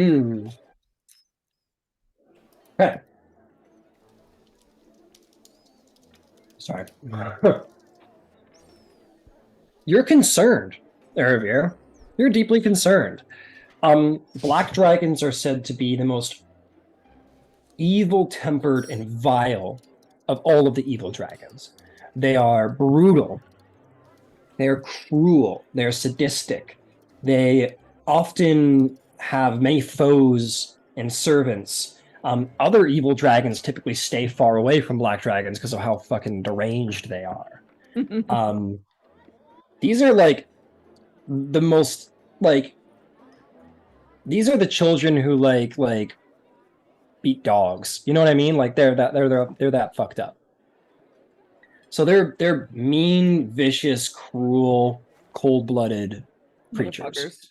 Hmm. Okay. Sorry. You're concerned, Erebir. You're deeply concerned. Black dragons are said to be the most evil-tempered and vile of all of the evil dragons. They are brutal. They are cruel. They are sadistic. They often have many foes and servants. Other evil dragons typically stay far away from black dragons because of how fucking deranged they are. Um, these are like the most like these are the children who beat dogs. You know what I mean? Like they're that fucked up. So they're mean, vicious, cruel, cold-blooded creatures. Motherfuckers.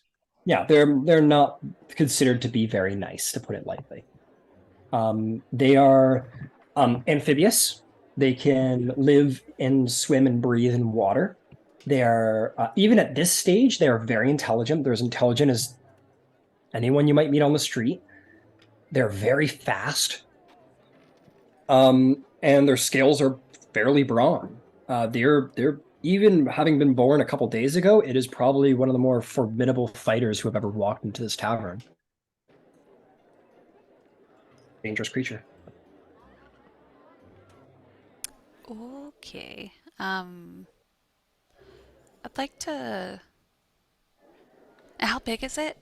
Yeah, they're not considered to be very nice, to put it lightly. They are amphibious. They can live and swim and breathe in water. They are even at this stage, they are very intelligent. They're as intelligent as anyone you might meet on the street. They're very fast, and their scales are fairly brawn. They're even having been born a couple days ago. It is probably one of the more formidable fighters who have ever walked into this tavern. Dangerous creature. Okay. I'd like to. How big is it?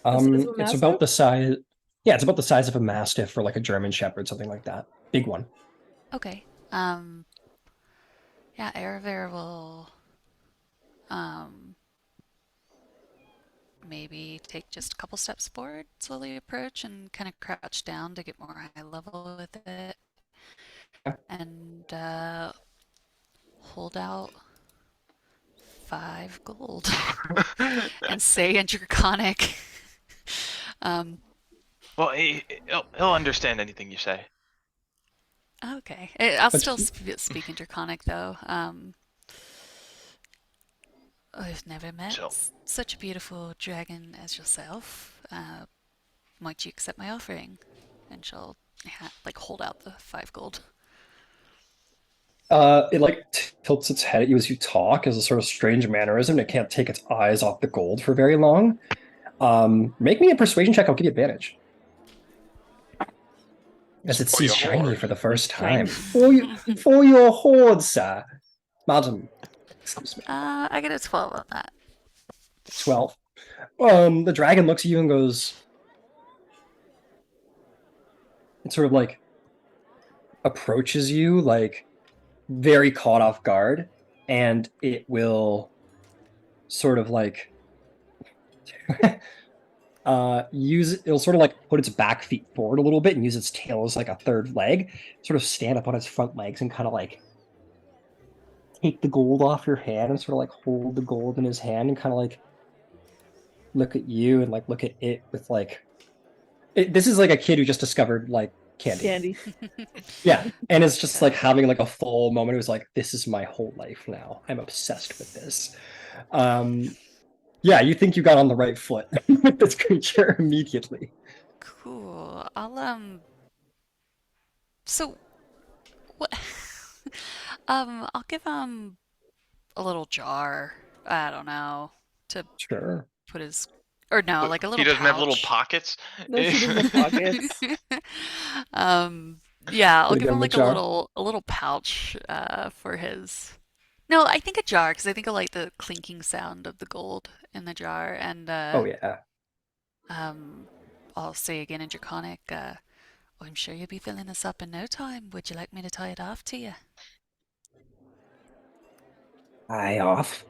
It's about the size. Yeah, it's about the size of a mastiff or like a German Shepherd, something like that. Big one. Okay. Yeah, Araver will um maybe take just a couple steps forward, slowly approach, and kind of crouch down to get more high level with it, and hold out 5 gold and say in Draconic. um, Well, he'll understand anything you say. okay, I'll But still speak in Draconic though. I've never met So, such a beautiful dragon as yourself. Might you accept my offering? And she'll like hold out the 5 gold. it like tilts its head at you as you talk as a sort of strange mannerism. It can't take its eyes off the gold for very long. Make me a persuasion check. I'll give you advantage. As it for sees your shiny hoard. for the first Shiny. time. For your hoard, sir. Madam. Excuse me. I get a 12 on that. 12. The dragon looks at you and goes, it sort of like approaches you, like very caught off guard, and it will sort of like it'll sort of like put its back feet forward a little bit and use its tail as like a third leg, sort of stand up on its front legs and kind of like take the gold off your hand and sort of like hold the gold in his hand and kind of like look at you and like look at it with like this is like a kid who just discovered like candy. Yeah, and it's just like having like a full moment. It was like, this is my whole life now. I'm obsessed with this. Yeah, you think you got on the right foot with this creature immediately. Cool. So what? I'll give him a little jar. I don't know, to Sure. put his, or no, like a He little doesn't have little pouch. pockets. No, she doesn't have pockets. Yeah, I'll Gonna give give him him a like jar. a little pouch for his. No, I think a jar because I think I like the clinking sound of the gold in the jar, and Oh yeah. um, I'll say again in Draconic. I'm sure you'll be filling this up in no time. Would you like me to tie it off to you? Eye off.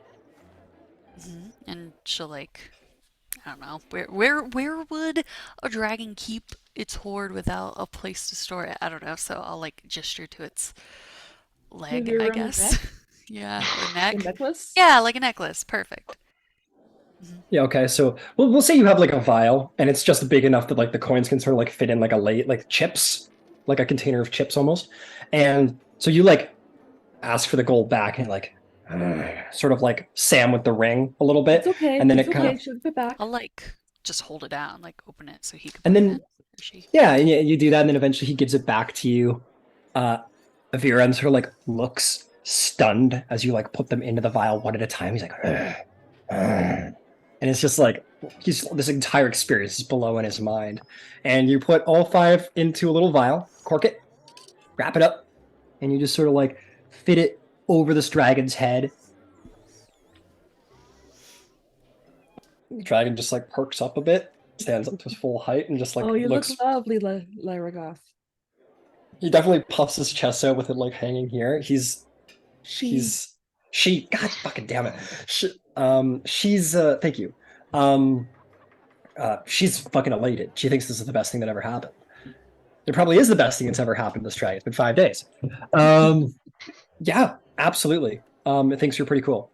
And she'll like, I don't know, where would a dragon keep its hoard without a place to store it? I don't know. So I'll like gesture to its leg, Maybe I around his guess. neck? Yeah, or A neck. necklace? Yeah, like a necklace. Perfect. Yeah, okay. So we'll say you have like a vial and it's just big enough that like the coins can sort of like fit in like a late like chips, like a container of chips almost. And so you like ask for the gold back and like sort of like Sam with the ring a little bit. It's okay. And then It's it kind okay. of She'll get back. I'll like just hold it down, like open it so he could And put it then, in. Or she. yeah, and you do that, and then eventually he gives it back to you. Viren sort of like looks stunned as you like put them into the vial one at a time. He's like, "Ugh, ugh." And it's just like this entire experience is below in his mind. And you put all 5 into a little vial, cork it, wrap it up, and you just sort of like fit it over this dragon's head. The dragon just like perks up a bit, stands up to his full height, and just like Oh, you looks. look lovely, Lyragoth. He definitely puffs his chest out with it like hanging here. She God fucking damn it. She's thank you. She's fucking elated. She thinks this is the best thing that ever happened. It probably is the best thing that's ever happened to this dragon. It's been 5 days. Yeah, absolutely. It thinks you're pretty cool.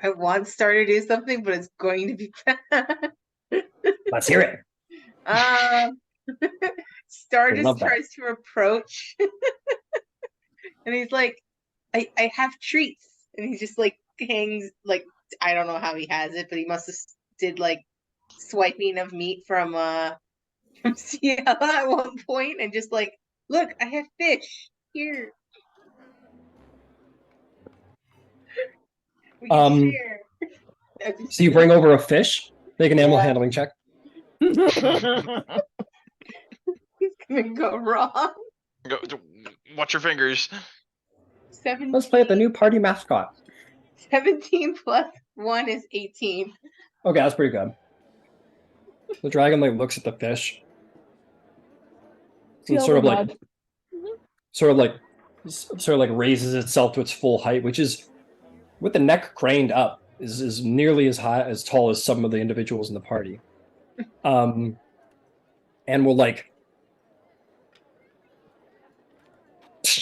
I want Star to do something, but it's going to be bad. Let's hear it. Star I just love that. tries to approach, and he's like, I have treats. And he just like hangs, like, I don't know how he has it, but he must have did like swiping of meat from Ciela at one point, and just like, look, I have fish here. We can share. So you bring over a fish, make an animal Yeah. handling check. He's gonna go wrong. Watch your fingers. 17, Let's play with the new party mascot. 17 plus 1 is 18. Okay, that's pretty good. The dragon like looks at the fish. And sort of like raises itself to its full height, which is with the neck craned up, is nearly as tall as some of the individuals in the party. And will like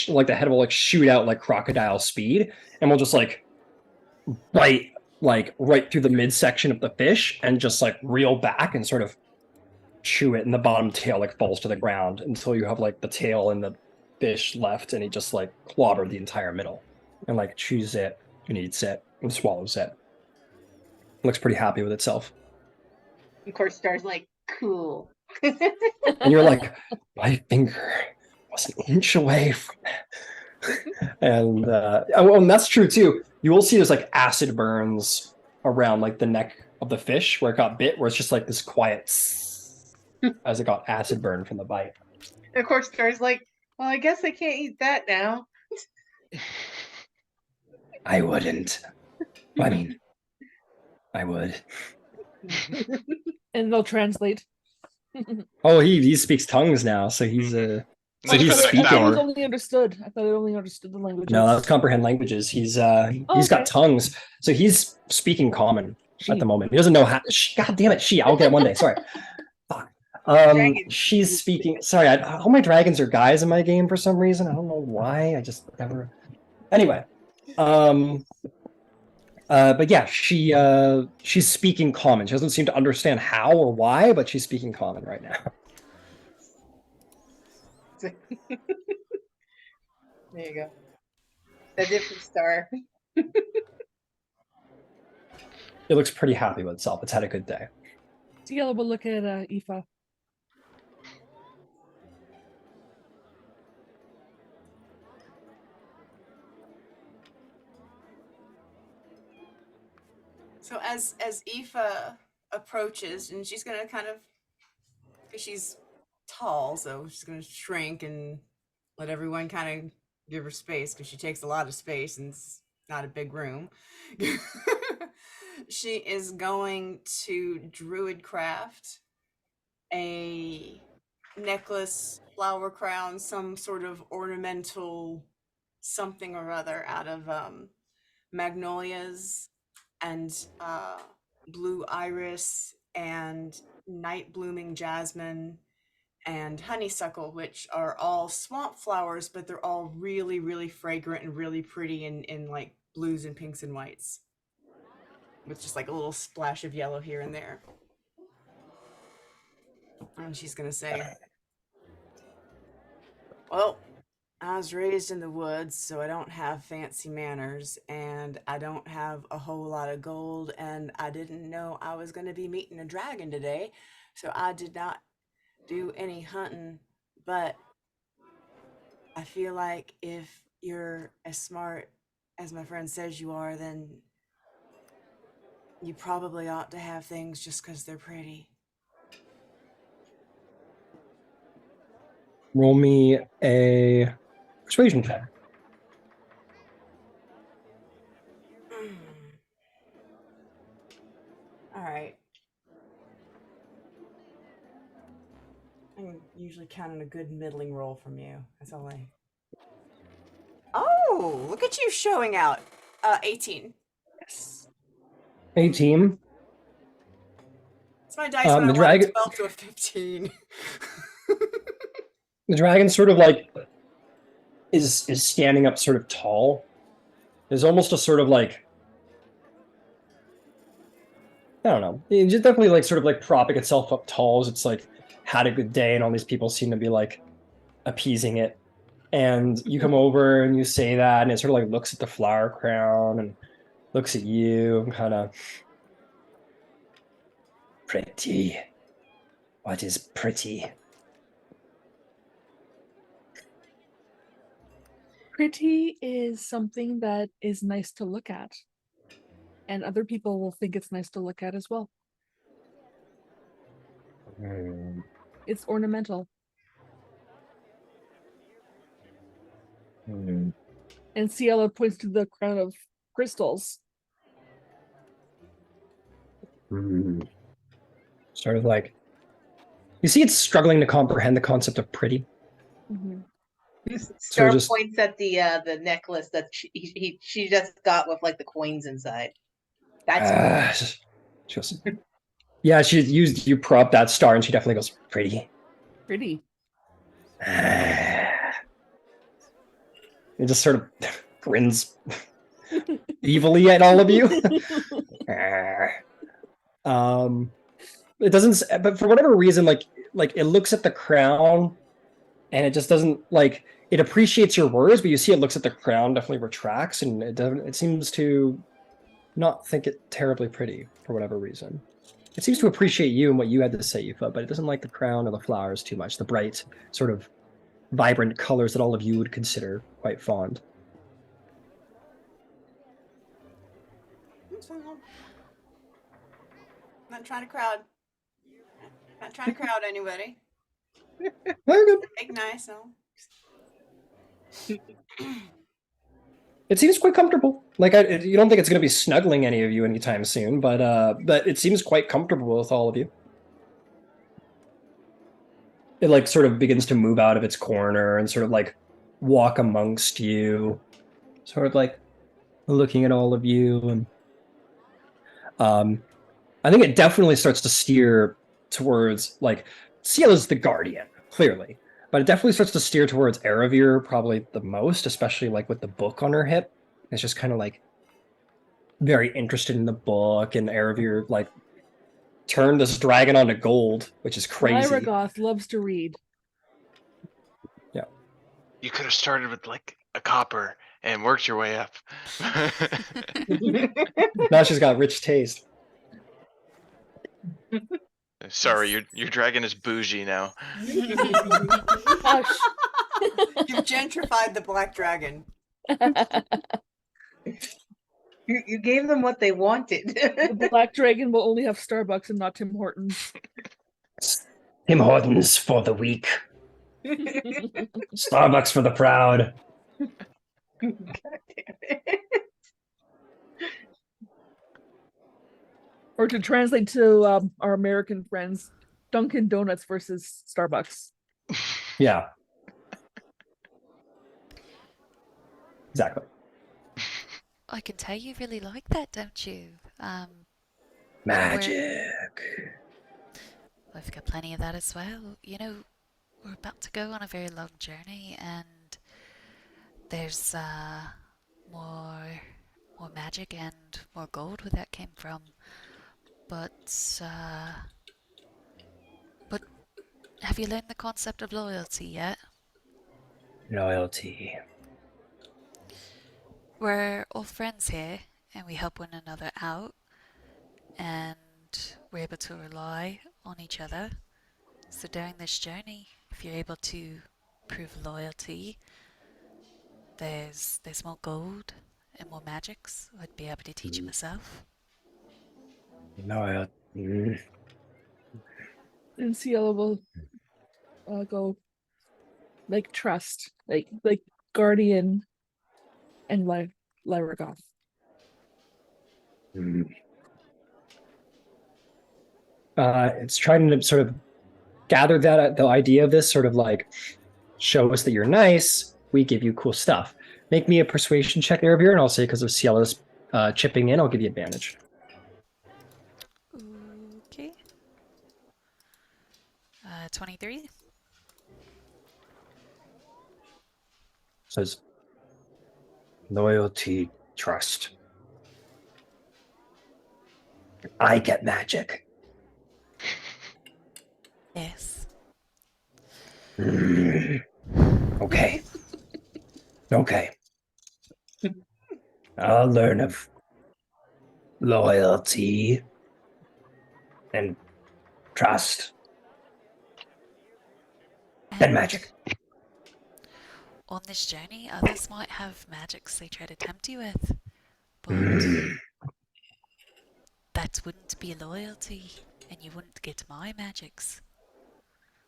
the head will like shoot out like crocodile speed, and will just like bite like right through the midsection of the fish and just like reel back and sort of chew it, and the bottom tail like falls to the ground until you have like the tail and the fish left, and he just like clobbered the entire middle and like chews it and eats it and swallows it. Looks pretty happy with itself. Of course, Star's like, cool. And you're like, my finger was an inch away from and that's true too. You will see there's like acid burns around like the neck of the fish where it got bit, where it's just like this quiet as it got acid burn from the bite. And of course, Star's like, well, I guess I can't eat that now. I wouldn't. I mean, I would. And they'll translate. Oh, he speaks tongues now, so he's So he's I thought it speaking. was only understood. I thought it only understood the language. No, that's comprehend languages. He's got tongues, so he's speaking common at the moment. He doesn't know how. God damn it, I'll get one day. Sorry. Fuck. She's speaking. Sorry, all my dragons are guys in my game for some reason. I don't know why. I just never. Anyway, but yeah, she's speaking common. She doesn't seem to understand how or why, but she's speaking common right now. There you go. That's it for Star. It looks pretty happy with itself. It's had a good day. Ciela will look at Aoife. So as Aoife approaches, and she's gonna kind of, because she's tall, so she's gonna shrink and let everyone kind of give her space, because she takes a lot of space and it's not a big room. She is going to druid craft a necklace, flower crown, some sort of ornamental something or other out of magnolias and blue iris and night blooming jasmine and honeysuckle, which are all swamp flowers, but they're all really, really fragrant and really pretty in like blues and pinks and whites, with just like a little splash of yellow here and there. And she's gonna say, well, I was raised in the woods, so I don't have fancy manners, and I don't have a whole lot of gold, and I didn't know I was going to be meeting a dragon today, so I did not do any hunting. But I feel like if you're as smart as my friend says you are, then you probably ought to have things just because they're pretty. Roll me a persuasion check. All right. I'm usually counting a good middling roll from you. That's all I. Oh, look at you showing out. 18. Yes. 18. It's my dice when I The want dragon, a 12 to a 15. the dragon sort of like is standing up sort of tall. There's almost a sort of like, I don't know. It's just definitely like sort of like propping itself up tall as it's like had a good day, and all these people seem to be like appeasing it. And you come over and you say that, and it sort of like looks at the flower crown and looks at you and kind of pretty. What is pretty? Pretty is something that is nice to look at, and other people will think it's nice to look at as well. Hmm. It's ornamental. Hmm. And Ciela points to the crown of crystals. Hmm. Sort of like, you see, it's struggling to comprehend the concept of pretty. Mhm. Star just- points at the necklace that she just got with like the coins inside. That's She goes, yeah, she used you prop that star, and she definitely goes pretty. Pretty. It just sort of grins evilly at all of you. It doesn't, but for whatever reason, like it looks at the crown, and it just doesn't like it appreciates your words, but you see it looks at the crown, definitely retracts, and it doesn't. It seems to not think it terribly pretty for whatever reason. It seems to appreciate you and what you had to say, Aoife, but it doesn't like the crown or the flowers too much. The bright, sort of vibrant colors that all of you would consider quite fond. Not trying to crowd. Not trying to crowd anybody. Very good. Make nice, no. It seems quite comfortable. Like you don't think it's going to be snuggling any of you anytime soon, but it seems quite comfortable with all of you. It like sort of begins to move out of its corner and sort of like walk amongst you, sort of like looking at all of you, and I think it definitely starts to steer towards like Ciela's the guardian, clearly, but it definitely starts to steer towards Aravir probably the most, especially like with the book on her hip. It's just kind of like very interested in the book, and Aravir like turned this dragon onto gold, which is crazy. Lyra loves to read. You could have started with like a copper and worked your way up. Now she's got rich taste. Sorry, your dragon is bougie now. Hush. You've gentrified the black dragon. you gave them what they wanted. The Black Dragon will only have Starbucks and not Tim Hortons. Tim Hortons for the weak. Starbucks for the proud. God damn it. Or to translate to our American friends, Dunkin' Donuts versus Starbucks. Yeah. Exactly. I can tell you really like that, don't you? Magic. I've got plenty of that as well. You know, we're about to go on a very long journey, and there's more magic and more gold where that came from. But have you learned the concept of loyalty yet? Loyalty. We're all friends here, and we help one another out, and we're able to rely on each other. So during this journey, if you're able to prove loyalty, there's more gold and more magics. I'd be able to teach it myself. Loyalty. And Ciela will go like trust, like guardian and Lyragoth. It's trying to sort of gather that the idea of this, sort of like, show us that you're nice, we give you cool stuff. Make me a persuasion check, Erebir, and I'll say because of Ciela's chipping in, I'll give you advantage. Okay. 23. Says loyalty, trust. I get magic. Yes. Okay. Okay. I'll learn of loyalty and trust. Then magic. On this journey, others might have magics they try to tempt you with, but that wouldn't be loyalty, and you wouldn't get my magics.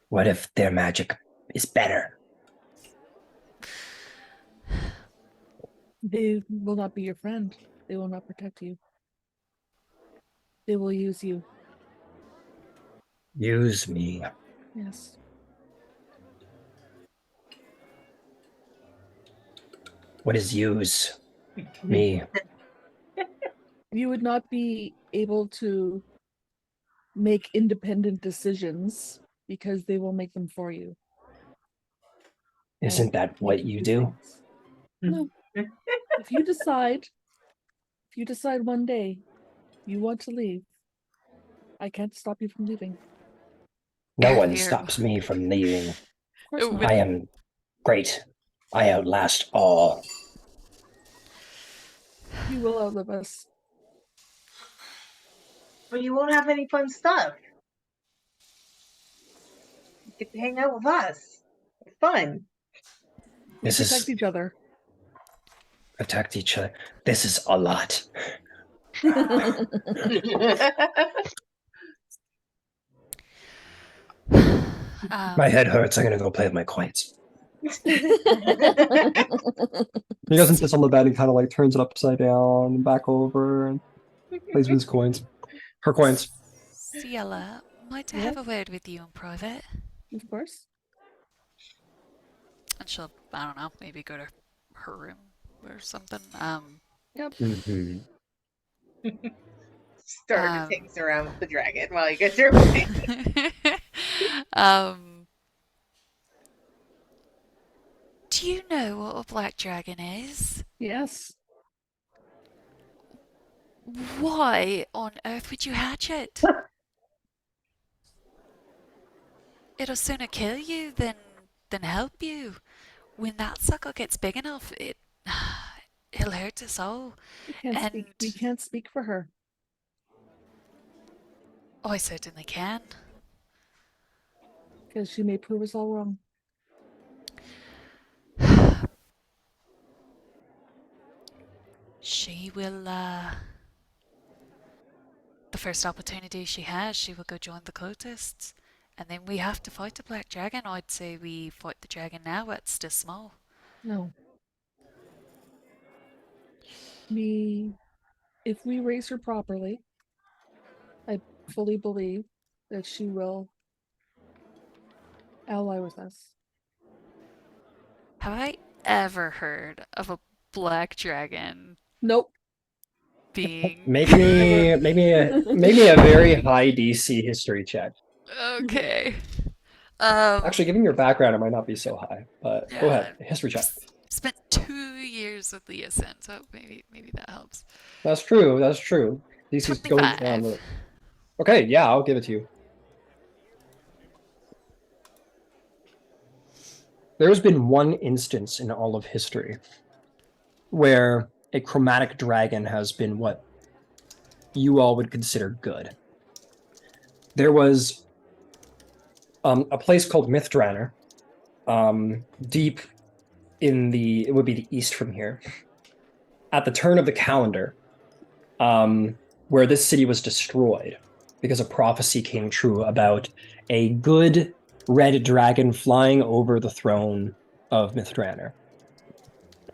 What if their magic is better? They will not be your friend. They will not protect you. They will use you. Use me. Yes. What is use me? You would not be able to make independent decisions because they will make them for you. Isn't and that make what you do? things. No. If you decide one day you want to leave, I can't stop you from leaving. No one Here. stops me from leaving. Of course Oh, not. with- I am great. I outlast all. You will outlive us. But you won't have any fun stuff. You get to hang out with us. It's fun. We This protect is each other. protect each other. This is a lot. My head hurts. I'm gonna go play with my coins. He doesn't sit on the bed and kind of like turns it upside down and back over and plays with his coins. Her coins. Ciela, might I Yes? have a word with you in private? Of course. And she'll, I don't know, maybe go to her room or something. Yep. Mm-hmm. Start things around with the dragon while you get your way. Do you know what a black dragon is? Yes. Why on earth would you hatch it? It'll sooner kill you than help you. When that sucker gets big enough, it'll hurt us all. We can't speak for her. Oh, I certainly can. Because she may prove us all wrong. She will, the first opportunity she has, she will go join the cultists. And then we have to fight the black dragon. I'd say we fight the dragon now, it's still small. No. If we raise her properly, I fully believe that she will ally with us. Have I ever heard of a black dragon Nope. being... Make me a very high DC history check. Okay. Actually, given your background, it might not be so high, but go Yeah. ahead. History check. Spent 2 years with the Ascent, so maybe that helps. That's true. That's true. DC's going down. 25. Okay, yeah, I'll give it to you. There's been one instance in all of history where a chromatic dragon has been what you all would consider good. There was a place called Mithranor, deep in it would be the east from here, at the turn of the calendar, where this city was destroyed because a prophecy came true about a good red dragon flying over the throne of Mithranor.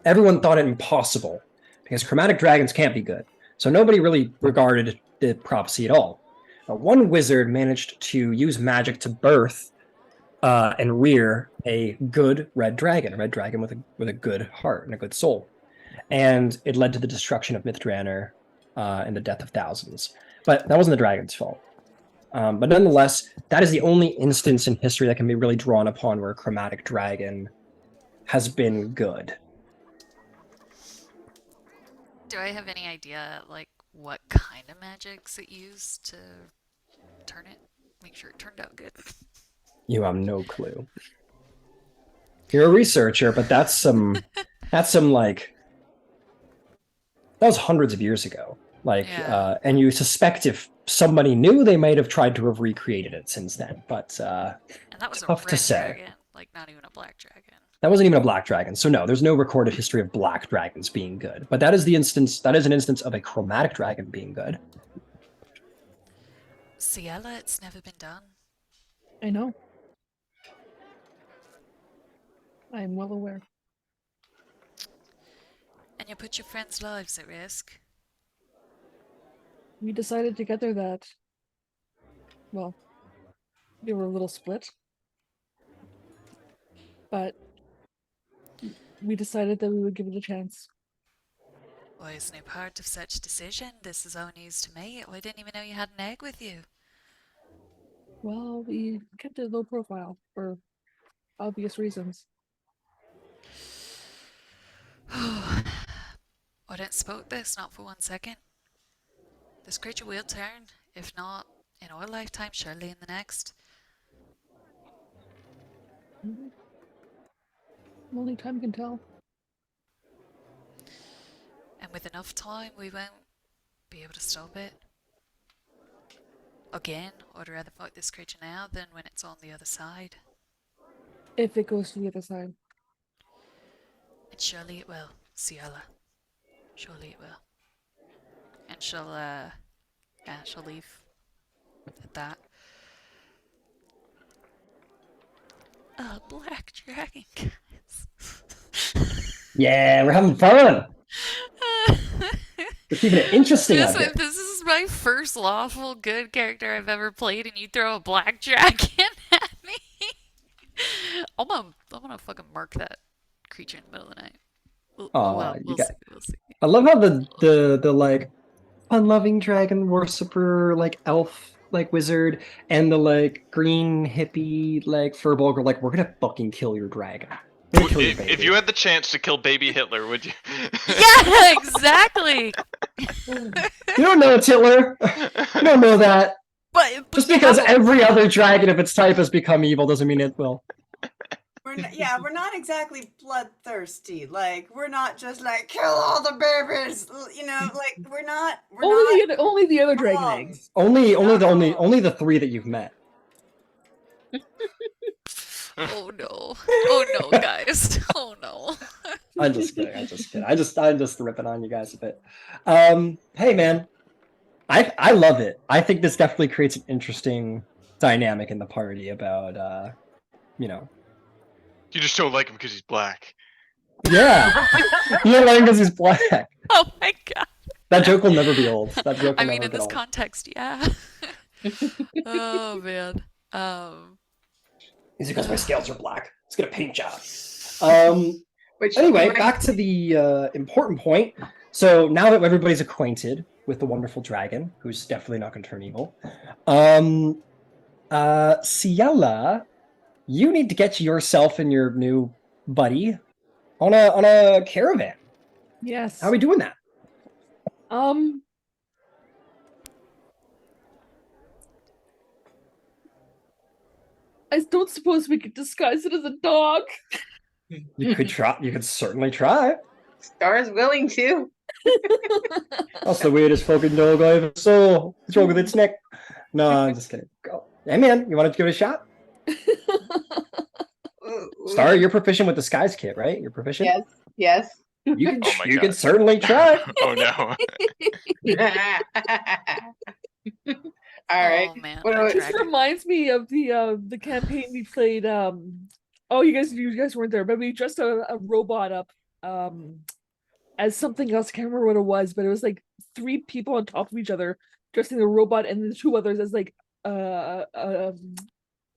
Everyone thought it impossible because chromatic dragons can't be good. So nobody really regarded the prophecy at all. One wizard managed to use magic to birth and rear a good red dragon with a good heart and a good soul. And it led to the destruction of Mithranor and the death of thousands. But that wasn't the dragon's fault. But nonetheless, that is the only instance in history that can be really drawn upon where a chromatic dragon has been good. Do I have any idea, like, what kind of magics it used to turn it? Make sure it turned out good. You have no clue. You're a researcher, but that's like, that was hundreds of years ago. Like, Yeah. and you suspect if somebody knew, they might have tried to have recreated it since then. But And that was a tough red to say. dragon, like not even a black dragon. That wasn't even a black dragon. So no, there's no recorded history of black dragons being good. But that is an instance of a chromatic dragon being good. Ciela, it's never been done. I know. I am well aware. And you put your friends' lives at risk. We decided together that, well, we were a little split. But we decided that we would give it a chance. Well, is no part of such decision. This is all news to me. I didn't even know you had an egg with you. Well, we kept it low profile for obvious reasons. I didn't spoke this, not for 1 second. This creature will turn, if not in our lifetime, surely in the next. Only time can tell. And with enough time, we won't be able to stop it. Again, I'd rather fight this creature now than when it's on the other side. If it goes to the other side. And surely it will, Ciela. Surely it will. And she'll leave at that. A black dragon, guys. Yeah, we're having fun. It's even interesting out there. This is my first lawful good character I've ever played, and you throw a black dragon at me. I'm gonna fucking mark that creature in the middle of the night. We'll see. I love how the like fun-loving dragon worshipper, like elf, like wizard, and the like green hippie, like furbolg are like, we're gonna fucking kill your dragon. If you had the chance to kill baby Hitler, would you? Yeah, exactly. You don't know it's Hitler. You don't know that. But Just because every other dragon of its type has become evil doesn't mean it will. We're not exactly bloodthirsty. Like, we're not just like kill all the babies. You know, like we're not. Only the other dragon wrong. eggs. Only the three that you've met. Oh no, guys. Oh no. I'm just kidding. I'm just ripping on you guys a bit. Hey man, I love it. I think this definitely creates an interesting dynamic in the party about you know. You just don't like him because he's black. Yeah, you don't like him because he's black. Oh my god. That joke will never be old. That joke will I mean, never in get this old. context, yeah. Oh man. Is it because my scales are black? Let's get a paint job. Which Anyway, reminds- back to the important point. So now that everybody's acquainted with the wonderful dragon, who's definitely not going to turn evil, Ciela, you need to get yourself and your new buddy on a caravan. Yes. How are we doing that? I don't suppose we could disguise it as a dog. You could try. You could certainly try. Star's willing to. That's the weirdest fucking dog I ever saw. What's wrong with its neck? No, I'm just kidding. Go. Hey man, you want to give it a shot? Star, you're proficient with the Skies kit, right? You're proficient. Yes. Yes. You can. Oh my You can God. certainly try. Oh no. All right. Oh man, What a do I- This dragon. reminds me of the campaign we played. Oh, you guys weren't there, but we dressed a robot up as something else. I can't remember what it was, but it was like 3 people on top of each other dressing the robot, and the 2 others as like a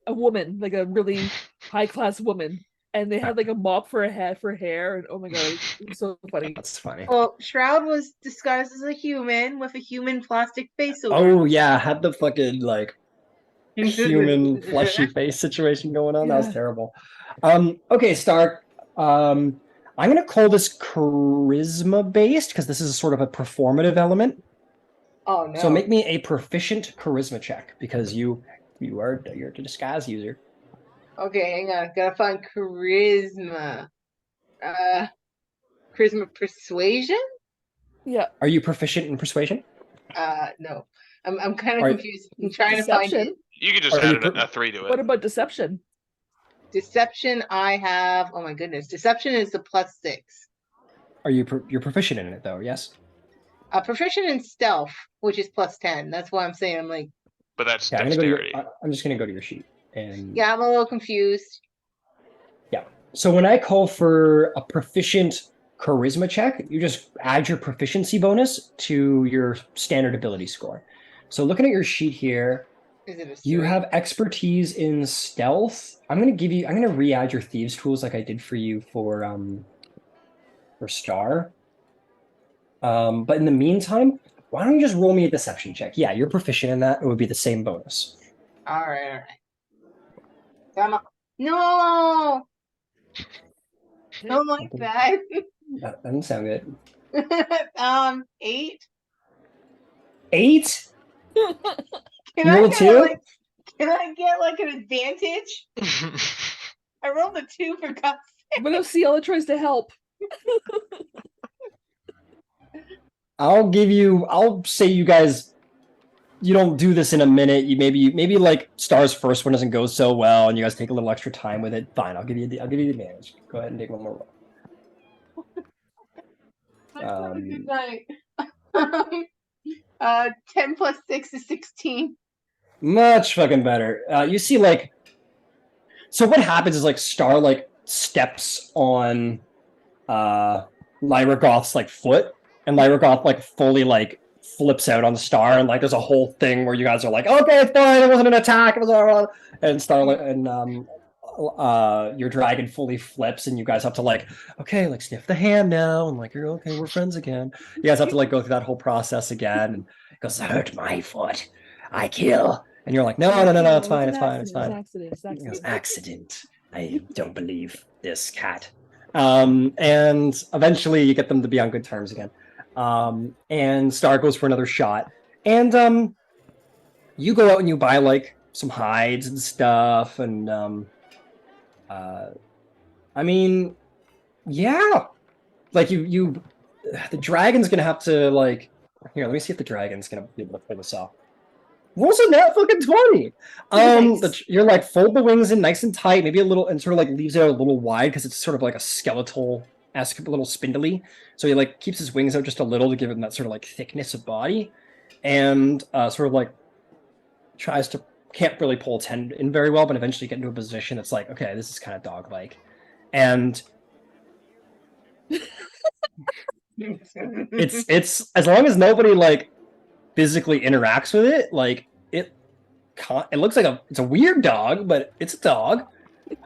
woman, like a really high class woman, and they had like a mop for a head for hair, and oh my god, it was so funny. That's funny. Well, Shroud was disguised as a human with a human plastic face over. Oh yeah, had the fucking like human fleshy face situation going on. That was Yeah. terrible. Okay, Stark. I'm gonna call this charisma based because this is sort of a performative element. Oh no. So make me a proficient charisma check because you're a disguise user. Okay, hang on. Gotta find charisma. Charisma persuasion? Yeah, Are you proficient in persuasion? No. I'm kind of Are- confused. I'm trying to find deception. it. You could just Are you add per- a 3 to What it. about deception? Deception I have. Oh my goodness. Deception is the +6. Are you you're proficient in it though? Yes. Proficient in stealth, which is +10. That's why I'm saying I'm like, But that's Yeah, I'm gonna go to dexterity. I'm just gonna go to your sheet and yeah, I'm a little confused. So when I call for a proficient charisma check, you just add your proficiency bonus to your standard ability score. So looking at your sheet here, Is it a you straight? have expertise in stealth. I'm gonna re-add your thieves tools like I did for you for Star. But in the meantime, why don't you just roll me a deception check? Yeah, you're proficient in that. It would be the same bonus. All right. Come on. No! Don't like that. That doesn't sound good. 8. 8? Can You rolled get, 2? like, can I get like an advantage? I rolled a 2 for God's sake. What if Ciela tries to help? I'll say you guys, you don't do this in a minute. Maybe like Star's first one doesn't go so well, and you guys take a little extra time with it. Fine, I'll give you the advantage. Go ahead and take one more roll. Have a good night. 10 plus 6 is 16. Much fucking better. You see, like, so what happens is like Star like steps on Lyra Goth's like foot, and Lyra Goth like fully like flips out on the Star, and like there's a whole thing where you guys are like, okay, it's fine, it wasn't an attack, it was all, and Star and your dragon fully flips, and you guys have to like, okay, like sniff the hand now, and like you're okay, we're friends again. You guys have to like go through that whole process again, and it goes, I hurt my foot, I kill, and you're like, no, it's fine, it's fine, it's fine. It's an It was accident. accident. I don't believe this cat. And eventually you get them to be on good terms again. And Star goes for another shot. And you go out and you buy like some hides and stuff. And I mean, yeah. Like the dragon's gonna have to like here, let me see if the dragon's gonna be able to pull this off. Wasn't that fucking 20? Nice. You're like fold the wings in nice and tight, maybe a little, and sort of like leaves it out a little wide because it's sort of like a skeletal-esque, a little spindly. So he like keeps his wings out just a little to give him that sort of like thickness of body, and sort of like can't really pull its head in very well, but eventually get into a position that's like, okay, this is kind of dog-like, and it's as long as nobody like physically interacts with it, like it looks like it's a weird dog, but it's a dog.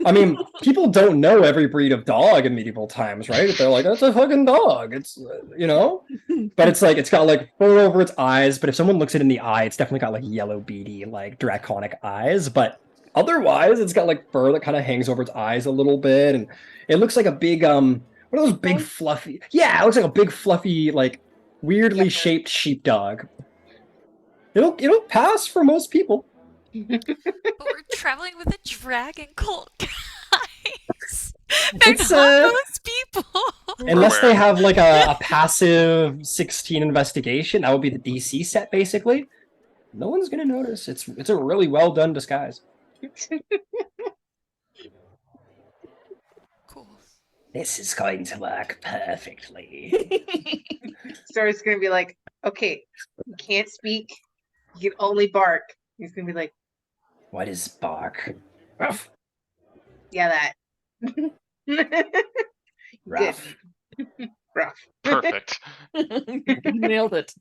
I mean, people don't know every breed of dog in medieval times, right? They're like, that's a fucking dog. It's but it's like it's got like fur over its eyes. But if someone looks it in the eye, it's definitely got like yellow beady, like draconic eyes. But otherwise, it's got like fur that kind of hangs over its eyes a little bit, and it looks like a big one of those big fluffy. Yeah, it looks like a big fluffy like weirdly shaped sheepdog. It'll pass for most people. But we're traveling with a dragon cult, guys. It's those people. unless they aware. have like a passive 16 investigation, that would be the DC set basically. No one's gonna notice. It's a really well done disguise. Cool. This is going to work perfectly. Star's gonna be like, okay, you can't speak. You can only bark. He's gonna be like, What is bark? Ruff. yeah, that. Rough. Good. Rough. Perfect. Nailed it.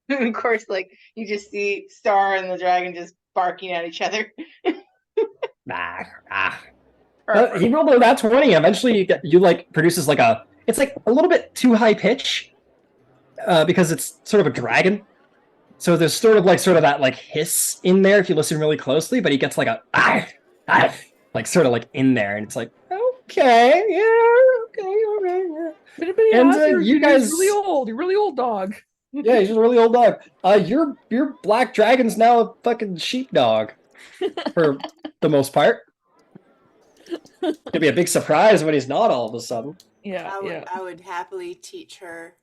And of course, like you just see Star and the dragon just barking at each other. He rolled a nat 20. Eventually, you like produces like it's like a little bit too high pitch, because it's sort of a dragon. So there's sort of that like hiss in there if you listen really closely. But he gets like a like sort of like in there, and it's like okay, yeah, okay, all right, yeah. If anybody And, asks, you guys- really old. You're really old dog. Yeah, he's a really old dog. Your black dragon's now a fucking sheepdog, for the most part. It'd be a big surprise when he's not all of a sudden. Yeah, yeah. I would happily teach her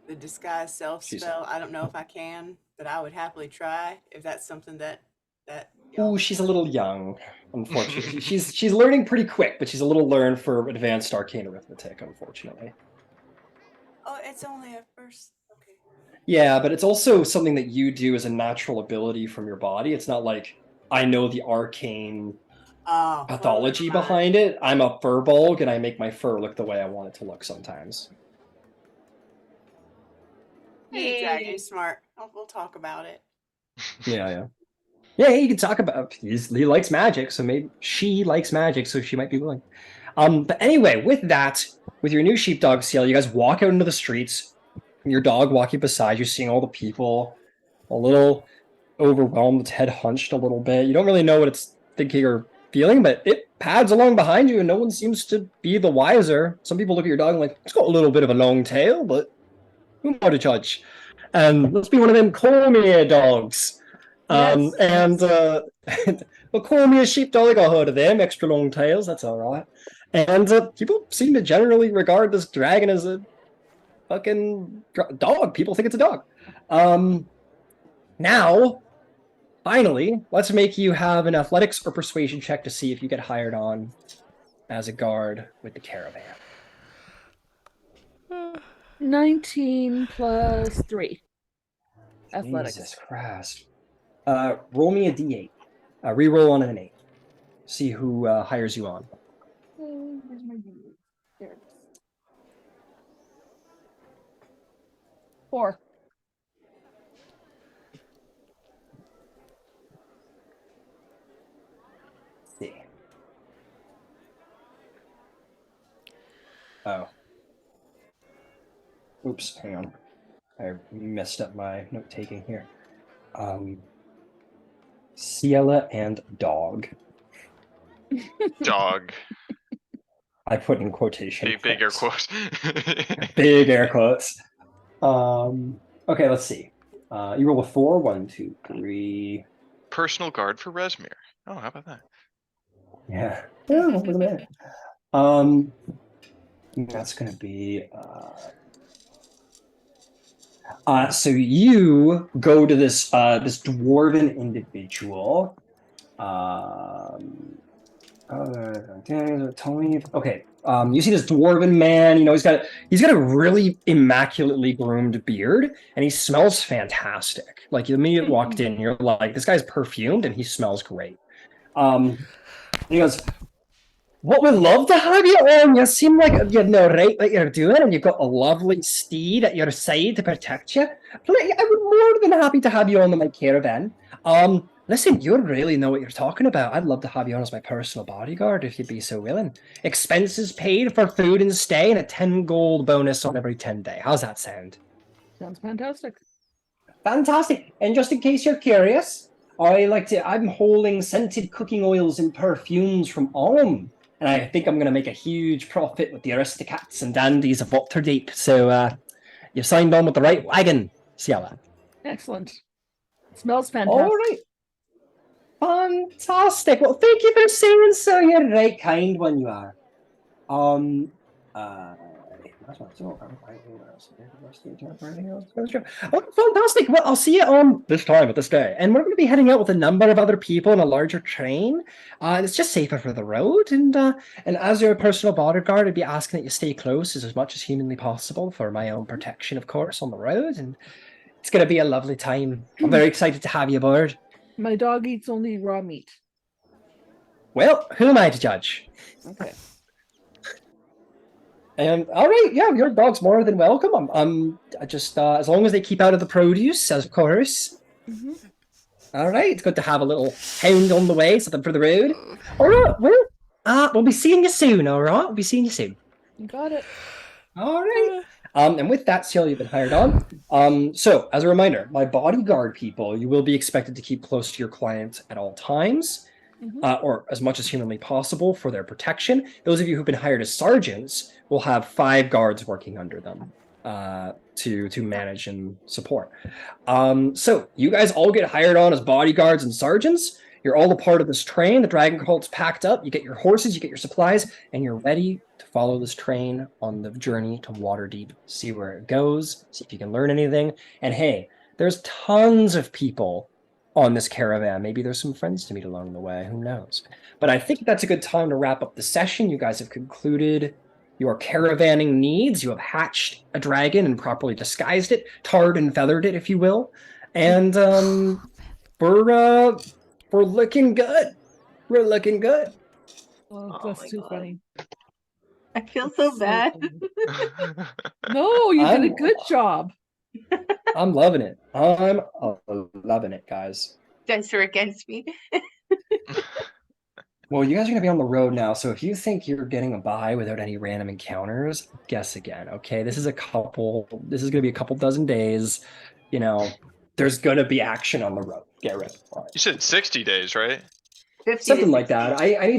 the disguise self She's- spell. I don't know if I can, but I would happily try if that's something that Oh, she's a little young, unfortunately. she's learning pretty quick, but she's a little learned for advanced arcane arithmetic, unfortunately. Oh, it's only a first. Okay. Yeah, but it's also something that you do as a natural ability from your body. It's not like I know the arcane Oh, pathology well, never mind. behind it. I'm a furbolg, and I make my fur look the way I want it to look sometimes. Hey, dragon, you're smart. We'll talk about it. Yeah. Yeah, you can talk about. He likes magic, so maybe she likes magic, so she might be willing. But anyway, with your new sheepdog seal, you guys walk out into the streets. Your dog walking beside you, seeing all the people, a little overwhelmed, its head hunched a little bit. You don't really know what it's thinking or feeling, but it pads along behind you, and no one seems to be the wiser. Some people look at your dog and like, it's got a little bit of a long tail, but who am I to judge? And let's be one of them Cormier dogs. Yes, Well, Cormier sheepdog, I heard of them, extra long tails, that's all right. And people seem to generally regard this dragon as a fucking dog. People think it's a dog. Now, finally, let's make you have an athletics or persuasion check to see if you get hired on as a guard with the caravan. 19 plus 3. Athletics. Jesus Christ. Roll me a d8. Reroll on an 8. See who hires you on. Where's my D8? There it is. 4. Let's see. Oh. Oops, hang on. I messed up my note taking here. Ciela and dog. Dog. I put in quotation. Big air quotes. quotes. Big air quotes. Okay, let's see. You roll a 4. 1, 2, 3. Personal guard for Resmir. Oh, how about that? Yeah. Look at that. That's gonna be so you go to this this dwarven individual. Tony. Okay. You see this dwarven man. You know, he's got a really immaculately groomed beard, and he smells fantastic. Like the minute you walked in, you're like, this guy's perfumed, and he smells great. He goes, "What we'd love to have you on. You seem like you know right what you're doing, and you've got a lovely steed at your side to protect you. I would more than happy to have you on my caravan. Listen, you really know what you're talking about. I'd love to have you on as my personal bodyguard if you'd be so willing. Expenses paid for food and stay, and a 10 gold bonus on every 10 day. How's that sound?" Sounds fantastic. Fantastic. And just in case you're curious, I'm holding scented cooking oils and perfumes from Alm. And I think I'm going to make a huge profit with the aristocrats and dandies of Waterdeep. So you've signed on with the right wagon, Ciela. Excellent. Smells fantastic. All right. Fantastic. Well, thank you for saying so. You're a right kind one, you are. Oh, fantastic. Well, I'll see you on this time at this day. And we're going to be heading out with a number of other people in a larger train. It's just safer for the road. And as your personal bodyguard, I'd be asking that you stay close as much as humanly possible for my own protection, of course, on the road. And it's going to be a lovely time. I'm very excited to have you aboard. My dog eats only raw meat. Well, who am I to judge? Okay. All right, yeah, your dog's more than welcome. I just as long as they keep out of the produce, of course. Mm-hmm. All right, it's good to have a little hound on the way, something for the road. All right, we'll be seeing you soon. All right, we'll be seeing you soon. You got it. All right. And with that, Seal, you've been hired on. So as a reminder, my bodyguard people, you will be expected to keep close to your client at all times. Or as much as humanly possible for their protection. Those of you who've been hired as sergeants will have 5 guards working under them to manage and support. So you guys all get hired on as bodyguards and sergeants. You're all a part of this train. The Dragon Cult's packed up. You get your horses, you get your supplies, and you're ready to follow this train on the journey to Waterdeep. See where it goes, see if you can learn anything. And hey, there's tons of people on this caravan. Maybe there's some friends to meet along the way. Who knows? But I think that's a good time to wrap up the session. You guys have concluded your caravanning needs. You have hatched a dragon and properly disguised it, tarred and feathered it, if you will. And we're looking good. We're looking good. Oh, Oh that's my too God. funny. I feel so bad. funny. No, you did a good job. I'm loving it. I'm loving it, guys. Dice are against me. Well, you guys are going to be on the road now, so if you think you're getting by without any random encounters, guess again, okay? This is going to be a couple dozen days. You know, there's going to be action on the road. Get ready. You said 60 days, right? 50 to Something like 60. that. I need to